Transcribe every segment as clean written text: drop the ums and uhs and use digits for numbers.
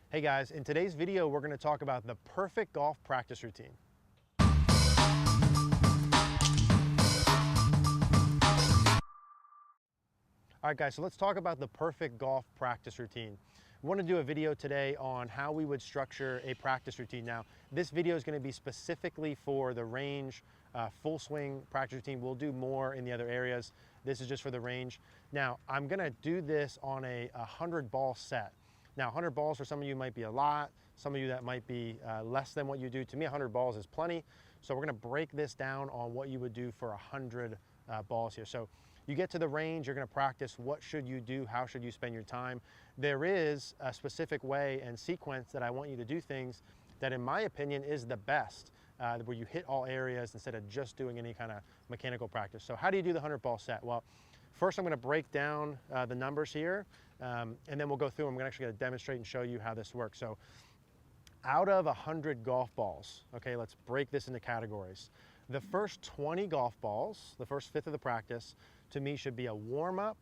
Hey guys, in today's video, we're gonna talk about the perfect golf practice routine. All right guys, so let's talk about the perfect golf practice routine. We want to do a video today on how we would structure a practice routine. Now, this video is going to be specifically for the range, full swing practice routine. We'll do more in the other areas. This is just for the range. Now, I'm going to do this on a 100 ball set. Now, 100 balls for some of you might be a lot. Some of you that might be less than what you do. To me, 100 balls is plenty. So we're going to break this down on what you would do for 100 balls here. So you get to the range, you're going to practice what should you do, how should you spend your time. There is a specific way and sequence that I want you to do things that, in my opinion, is the best, where you hit all areas instead of just doing any kind of mechanical practice. So how do you do the 100 ball set? Well, first I'm going to break down the numbers here, and then we'll go through. I'm actually going to demonstrate and show you how this works. So out of 100 golf balls, okay, let's break this into categories. The first 20 golf balls, the first fifth of the practice, to me should be a warm-up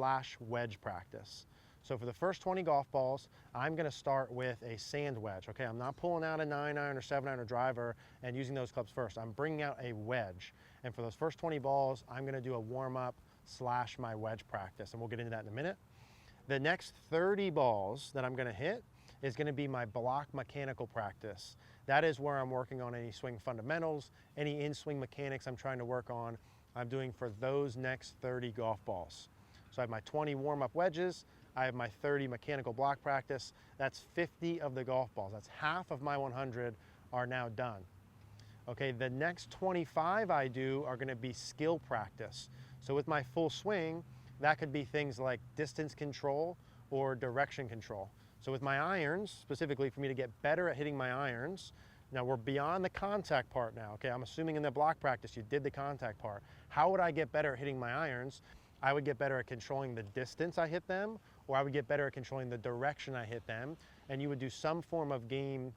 / wedge practice. So for the first 20 golf balls, I'm going to start with a sand wedge. Okay, I'm not pulling out a 9-iron or 7-iron or driver and using those clubs first. I'm bringing out a wedge. And for those first 20 balls, I'm going to do a warm-up / my wedge practice, and we'll get into that in a minute. The next 30 balls that I'm going to hit is going to be my block mechanical practice. That is where I'm working on any swing fundamentals, any in-swing mechanics I'm trying to work on. I'm doing for those next 30 golf balls. So I have my 20 warm-up wedges, I have my 30 mechanical block practice. That's 50 of the golf balls. That's half of my 100 are now done. Okay, the next 25 I do are going to be skill practice. So with my full swing, that could be things like distance control or direction control. So with my irons, specifically for me to get better at hitting my irons, now we're beyond the contact part now, okay? I'm assuming in the block practice you did the contact part. How would I get better at hitting my irons? I would get better at controlling the distance I hit them, or I would get better at controlling the direction I hit them, and you would do some form of game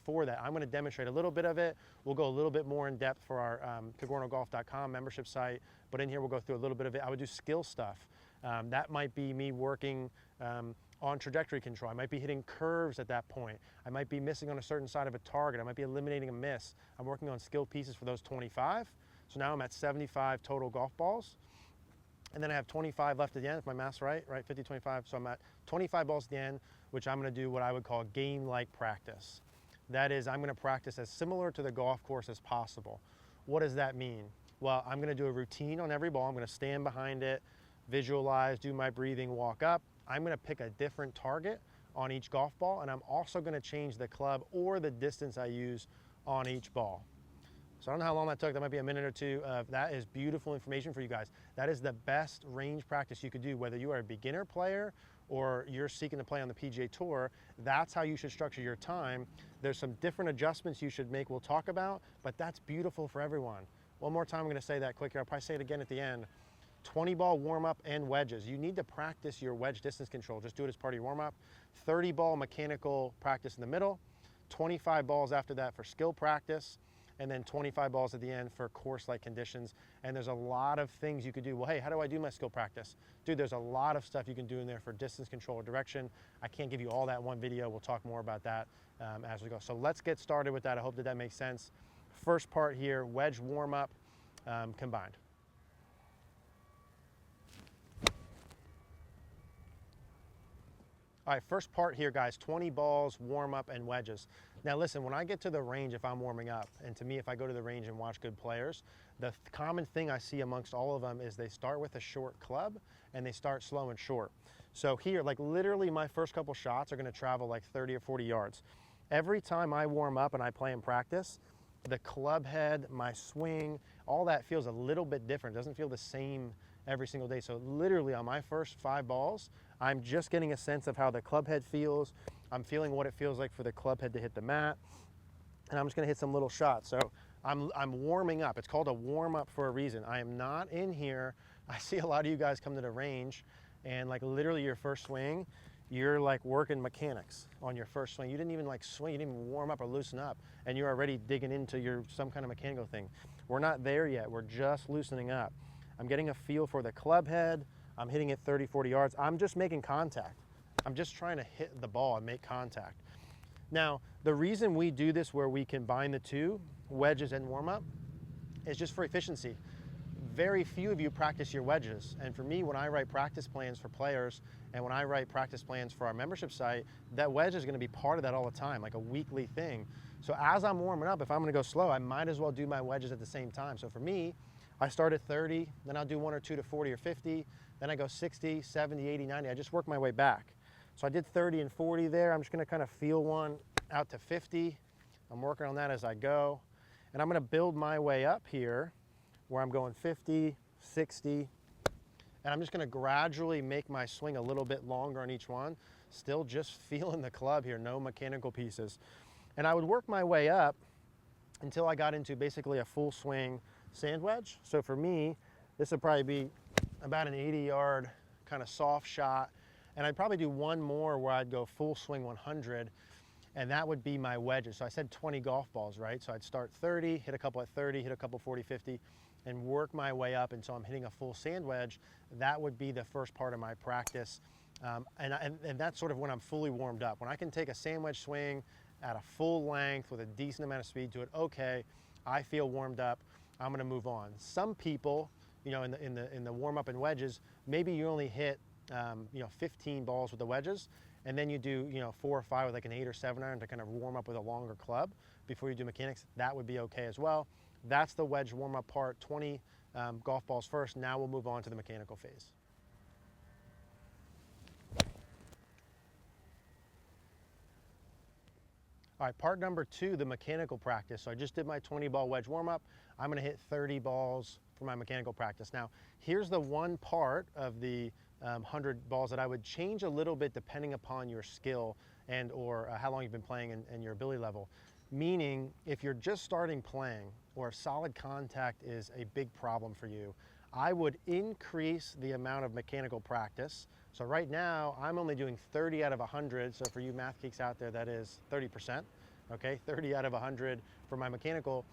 for that. I'm gonna demonstrate a little bit of it. We'll go a little bit more in depth for our CogornoGolf.com membership site, but in here we'll go through a little bit of it. I would do skill stuff. That might be me working on trajectory control. I might be hitting curves at that point. I might be missing on a certain side of a target. I might be eliminating a miss. I'm working on skill pieces for those 25. So now I'm at 75 total golf balls. And then I have 25 left at the end, if my math's right, 50, 25. So I'm at 25 balls at the end, which I'm gonna do what I would call game-like practice. That is, I'm gonna practice as similar to the golf course as possible. What does that mean? Well, I'm gonna do a routine on every ball. I'm gonna stand behind it, visualize, do my breathing, walk up. I'm gonna pick a different target on each golf ball, and I'm also gonna change the club or the distance I use on each ball. So I don't know how long that took. That might be a minute or two. That is beautiful information for you guys. That is the best range practice you could do, whether you are a beginner player or you're seeking to play on the PGA Tour. That's how you should structure your time. There's some different adjustments you should make we'll talk about, but that's beautiful for everyone. One more time, I'm gonna say that quick here. I'll probably say it again at the end. 20 ball warm up and wedges. You need to practice your wedge distance control. Just do it as part of your warm up. 30 ball mechanical practice in the middle, 25 balls after that for skill practice, and then 25 balls at the end for course-like conditions. And there's a lot of things you could do. Well, hey, how do I do my skill practice? Dude, there's a lot of stuff you can do in there for distance control or direction. I can't give you all that in one video. We'll talk more about that as we go. So let's get started with that. I hope that that makes sense. First part here, wedge warm up combined. All right, first part here, guys, 20 balls, warm up, and wedges. Now listen, when I get to the range, if I'm warming up, and to me, if I go to the range and watch good players, the common thing I see amongst all of them is they start with a short club and they start slow and short. So here, like literally my first couple shots are gonna travel like 30 or 40 yards. Every time I warm up and I play in practice, the club head, my swing, all that feels a little bit different. It doesn't feel the same every single day. So literally on my first 5 balls, I'm just getting a sense of how the club head feels. I'm feeling what it feels like for the club head to hit the mat. And I'm just gonna hit some little shots. So I'm warming up. It's called a warm up for a reason. I am not in here. I see a lot of you guys come to the range and like literally your first swing, you're like working mechanics on your first swing. You didn't even like swing, you didn't even warm up or loosen up, and you're already digging into some kind of mechanical thing. We're not there yet, we're just loosening up. I'm getting a feel for the club head. I'm hitting it 30, 40 yards. I'm just making contact. I'm just trying to hit the ball and make contact. Now, the reason we do this where we combine the two, wedges and warm up, is just for efficiency. Very few of you practice your wedges. And for me, when I write practice plans for players and when I write practice plans for our membership site, that wedge is gonna be part of that all the time, like a weekly thing. So as I'm warming up, if I'm gonna go slow, I might as well do my wedges at the same time. So for me, I start at 30, then I'll do one or two to 40 or 50, then I go 60, 70, 80, 90. I just work my way back. So I did 30 and 40 there. I'm just gonna kind of feel one out to 50. I'm working on that as I go. And I'm gonna build my way up here where I'm going 50, 60, and I'm just gonna gradually make my swing a little bit longer on each one, still just feeling the club here, no mechanical pieces. And I would work my way up until I got into basically a full swing sand wedge. So for me, this would probably be about an 80-yard kind of soft shot, and I'd probably do one more where I'd go full swing 100, and that would be my wedges. So I said 20 golf balls, right? So I'd start 30, hit a couple at 30, hit a couple 40, 50, and work my way up until I'm hitting a full sand wedge. That would be the first part of my practice. And that's sort of when I'm fully warmed up. When I can take a sand wedge swing at a full length with a decent amount of speed to it, okay, I feel warmed up, I'm gonna move on. Some people, you know, in the warm up and wedges, maybe you only hit 15 balls with the wedges, and then you do 4 or 5 with like an 8 or 7 iron to kind of warm up with a longer club before you do mechanics. That would be okay as well. That's the wedge warm up part, 20 golf balls first. Now we'll move on to the mechanical phase. All right, part number 2, the mechanical practice. So I just did my 20 ball wedge warm up. I'm gonna hit 30 balls for my mechanical practice. Now, here's the one part of the 100 balls that I would change a little bit depending upon your skill and or how long you've been playing and your ability level. Meaning, if you're just starting playing or solid contact is a big problem for you, I would increase the amount of mechanical practice. So right now, I'm only doing 30 out of 100. So for you math geeks out there, that is 30%, okay? 30 out of 100 for my mechanical.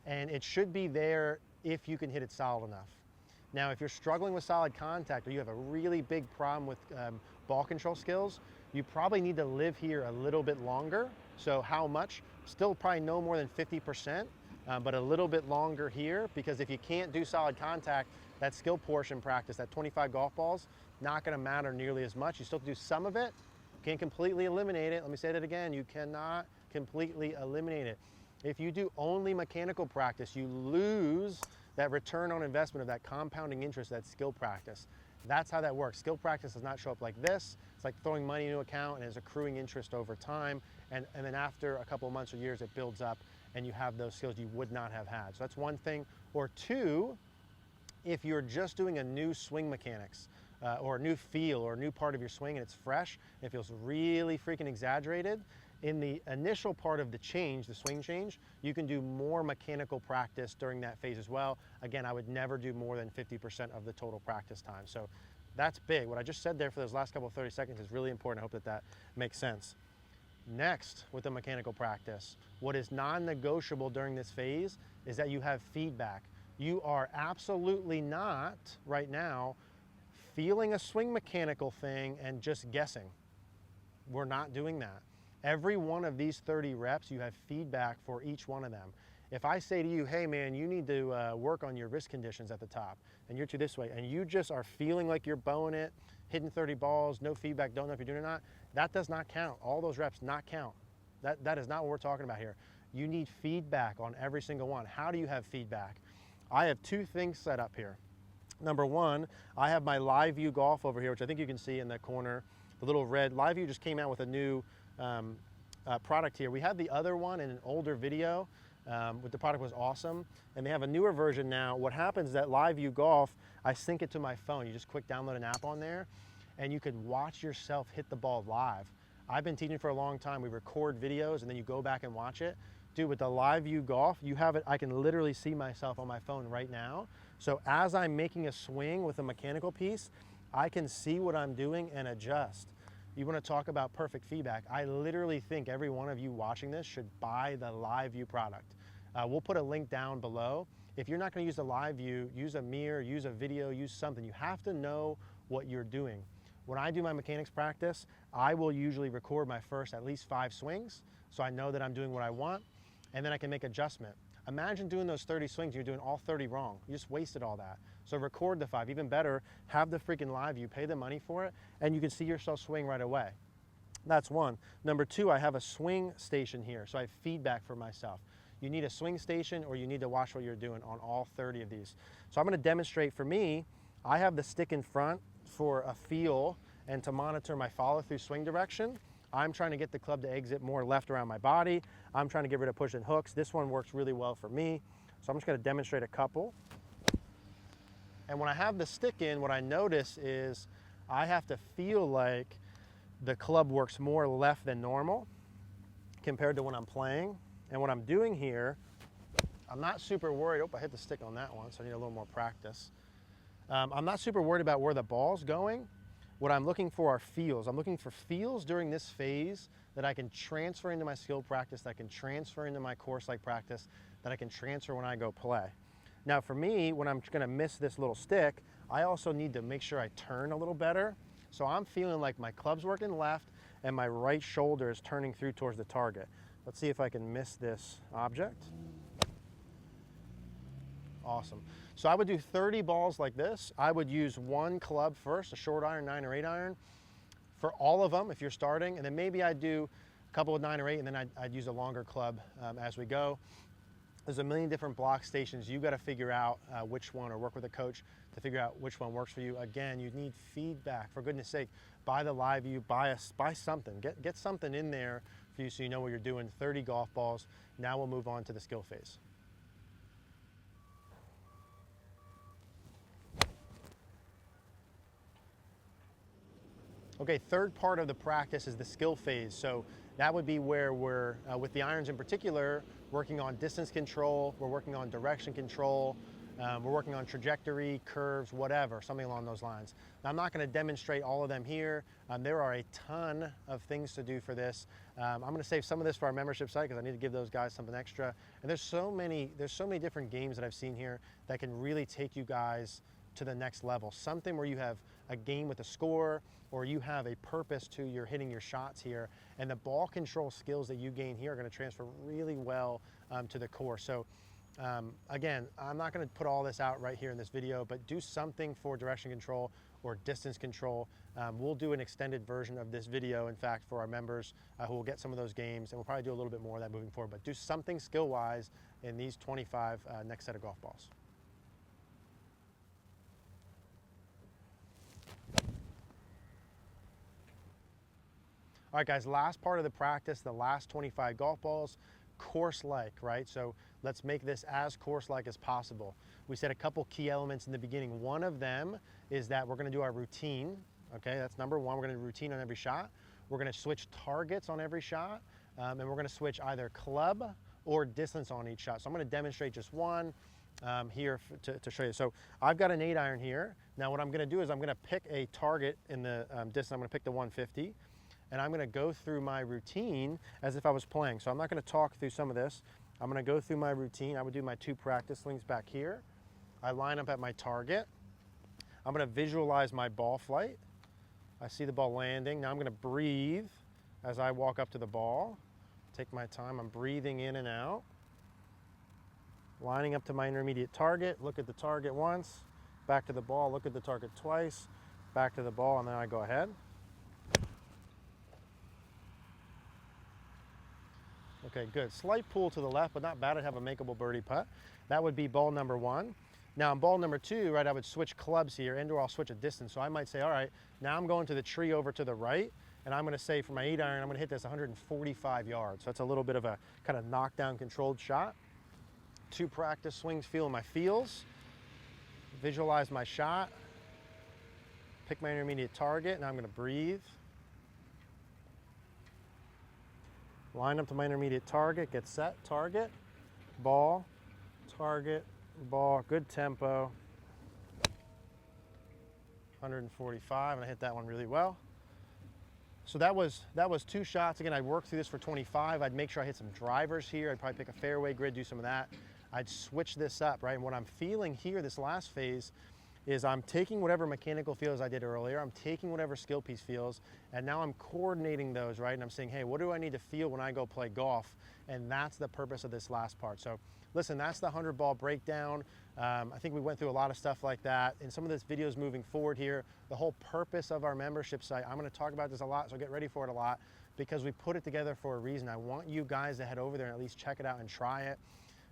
And it should be there if you can hit it solid enough. Now, if you're struggling with solid contact or you have a really big problem with ball control skills, you probably need to live here a little bit longer. So how much? Still probably no more than 50%, but a little bit longer here, because if you can't do solid contact, that skill portion practice, that 25 golf balls, not gonna matter nearly as much. You still have to do some of it, can't completely eliminate it. Let me say that again, you cannot completely eliminate it. If you do only mechanical practice, you lose that return on investment of that compounding interest, that skill practice. That's how that works. Skill practice does not show up like this. It's like throwing money into an account and is accruing interest over time. And then after a couple of months or years, it builds up and you have those skills you would not have had. So that's one thing. Or two, if you're just doing a new swing mechanics or a new feel or a new part of your swing and it's fresh, and it feels really freaking exaggerated, in the initial part of the change, the swing change, you can do more mechanical practice during that phase as well. Again, I would never do more than 50% of the total practice time. So that's big. What I just said there for those last couple of 30 seconds is really important. I hope that that makes sense. Next, with the mechanical practice, what is non-negotiable during this phase is that you have feedback. You are absolutely not, right now, feeling a swing mechanical thing and just guessing. We're not doing that. Every one of these 30 reps, you have feedback for each one of them. If I say to you, hey man, you need to work on your wrist conditions at the top, and you're to this way, and you just are feeling like you're bowing it, hitting 30 balls, no feedback, don't know if you're doing it or not, that does not count. All those reps not count. That is not what we're talking about here. You need feedback on every single one. How do you have feedback? I have 2 things set up here. Number 1, I have my Live View Golf over here, which I think you can see in the corner, the little red. Live View just came out with a new product here. We had the other one in an older video, but the product was awesome, and they have a newer version now. What happens is that Live View Golf, I sync it to my phone. You just quick download an app on there, and you can watch yourself hit the ball live. I've been teaching for a long time. We record videos, and then you go back and watch it. Dude, with the Live View Golf, you have it, I can literally see myself on my phone right now. So as I'm making a swing with a mechanical piece, I can see what I'm doing and adjust. You want to talk about perfect feedback. I literally think every one of you watching this should buy the Live View product. We'll put a link down below. If you're not going to use the Live View, use a mirror, use a video, use something. You have to know what you're doing. When I do my mechanics practice, I will usually record my first at least 5 swings, so I know that I'm doing what I want, and then I can make adjustment. Imagine doing those 30 swings, you're doing all 30 wrong. You just wasted all that. So record the 5. Even better, have the freaking live view, pay the money for it, and you can see yourself swing right away. That's one. Number 2, I have a swing station here, so I have feedback for myself. You need a swing station, or you need to watch what you're doing on all 30 of these. So I'm gonna demonstrate. For me, I have the stick in front for a feel and to monitor my follow through swing direction. I'm trying to get the club to exit more left around my body. I'm trying to get rid of push and hooks. This one works really well for me. So I'm just gonna demonstrate a couple. And when I have the stick in, what I notice is I have to feel like the club works more left than normal compared to when I'm playing. And what I'm doing here, I'm not super worried. Oh, I hit the stick on that one, so I need a little more practice. I'm not super worried about where the ball's going. What I'm looking for are feels. I'm looking for feels during this phase that I can transfer into my skill practice, that I can transfer into my course-like practice, that I can transfer when I go play. Now for me, when I'm gonna miss this little stick, I also need to make sure I turn a little better. So I'm feeling like my club's working left and my right shoulder is turning through towards the target. Let's see if I can miss this object. Awesome. So I would do 30 balls like this. I would use one club first, a short iron, 9 or 8 iron, for all of them if you're starting, and then maybe I'd do a couple of 9 or 8, and then I'd use a longer club as we go. There's a million different block stations. You got to figure out which one, or work with a coach to figure out which one works for you. Again, you need feedback. For goodness sake, buy the live view, buy something. Get something in there for you so you know what you're doing. 30 golf balls. Now we'll move on to the skill phase. Okay, third part of the practice is the skill phase. So that would be where we're, with the irons in particular, working on distance control, we're working on direction control, we're working on trajectory, curves, whatever, something along those lines. Now, I'm not gonna demonstrate all of them here. There are a ton of things to do for this. I'm gonna save some of this for our membership site because I need to give those guys something extra. And there's so many different games that I've seen here that can really take you guys to the next level. Something where you have a game with a score, or you have a purpose to your hitting your shots here, and the ball control skills that you gain here are going to transfer really well to the course. So again, I'm not going to put all this out right here in this video, but do something for direction control or distance control. We'll do an extended version of this video, in fact, for our members who will get some of those games, and we'll probably do a little bit more of that moving forward, but do something skill-wise in these 25 next set of golf balls. All right, guys, last part of the practice, the last 25 golf balls, course-like, right? So let's make this as course-like as possible. We said a couple key elements in the beginning. One of them is that we're gonna do our routine, okay? That's number one. We're gonna do routine on every shot. We're gonna switch targets on every shot, and we're gonna switch either club or distance on each shot. So I'm gonna demonstrate just one here to show you. So I've got an 8 iron here. Now what I'm gonna do is I'm gonna pick a target in the distance. I'm gonna pick the 150. And I'm gonna go through my routine as if I was playing. So I'm not gonna talk through some of this. I'm gonna go through my routine. I would do my 2 practice swings back here. I line up at my target. I'm gonna visualize my ball flight. I see the ball landing. Now I'm gonna breathe as I walk up to the ball. Take my time, I'm breathing in and out. Lining up to my intermediate target, look at the target once, back to the ball, look at the target twice, back to the ball, and then I go ahead. Okay, good. Slight pull to the left, but not bad. I'd have a makeable birdie putt. That would be ball number 1. Now on ball number 2, right, I would switch clubs here, and/or I'll switch a distance. So I might say, all right, now I'm going to the tree over to the right, and I'm gonna say for my 8 iron, I'm gonna hit this 145 yards. So that's a little bit of a kind of knockdown controlled shot. 2 practice swings, feeling my feels. Visualize my shot. Pick my intermediate target, and I'm gonna breathe. Line up to my intermediate target, get set, target, ball, target, ball, good tempo. 145, and I hit that one really well. So that was 2 shots. Again, I'd work through this for 25. I'd make sure I hit some drivers here. I'd probably pick a fairway grid, do some of that. I'd switch this up, right? And what I'm feeling here, this last phase, is I'm taking whatever mechanical feels I did earlier, I'm taking whatever skill piece feels, and now I'm coordinating those, right? And I'm saying, hey, what do I need to feel when I go play golf? And that's the purpose of this last part. So listen, that's the 100 ball breakdown. I think we went through a lot of stuff like that. In some of this videos moving forward here, the whole purpose of our membership site, I'm gonna talk about this a lot, so get ready for it a lot, because we put it together for a reason. I want you guys to head over there and at least check it out and try it,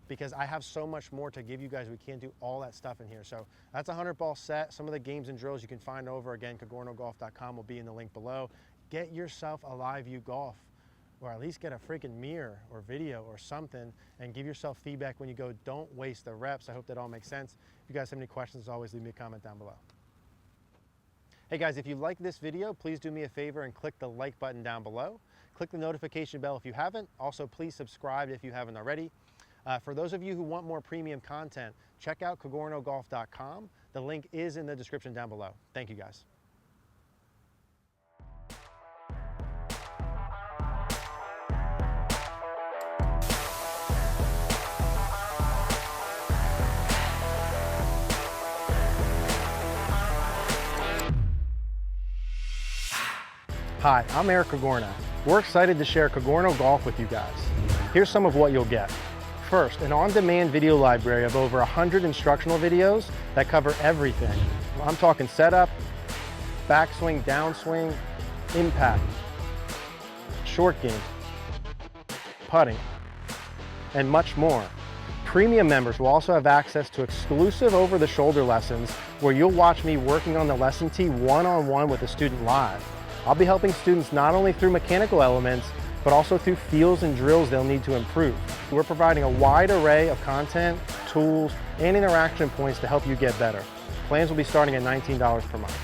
because I have so much more to give you guys. We can't do all that stuff in here. So that's a 100 ball set. Some of the games and drills you can find over, again, cogornogolf.com will be in the link below. Get yourself a live view golf, or at least get a freaking mirror or video or something, and give yourself feedback when you go. Don't waste the reps. I hope that all makes sense. If you guys have any questions, always leave me a comment down below. Hey guys, if you like this video, please do me a favor and click the like button down below. Click the notification bell if you haven't. Also, please subscribe if you haven't already. For those of you who want more premium content, check out cogornogolf.com. The link is in the description down below. Thank you guys. Hi, I'm Eric Cogorno. We're excited to share Cogorno Golf with you guys. Here's some of what you'll get. First, an on-demand video library of over 100 instructional videos that cover everything. I'm talking setup, backswing, downswing, impact, short game, putting, and much more. Premium members will also have access to exclusive over-the-shoulder lessons where you'll watch me working on the lesson tee one-on-one with a student live. I'll be helping students not only through mechanical elements, but also through feels and drills they'll need to improve. We're providing a wide array of content, tools, and interaction points to help you get better. Plans will be starting at $19 per month.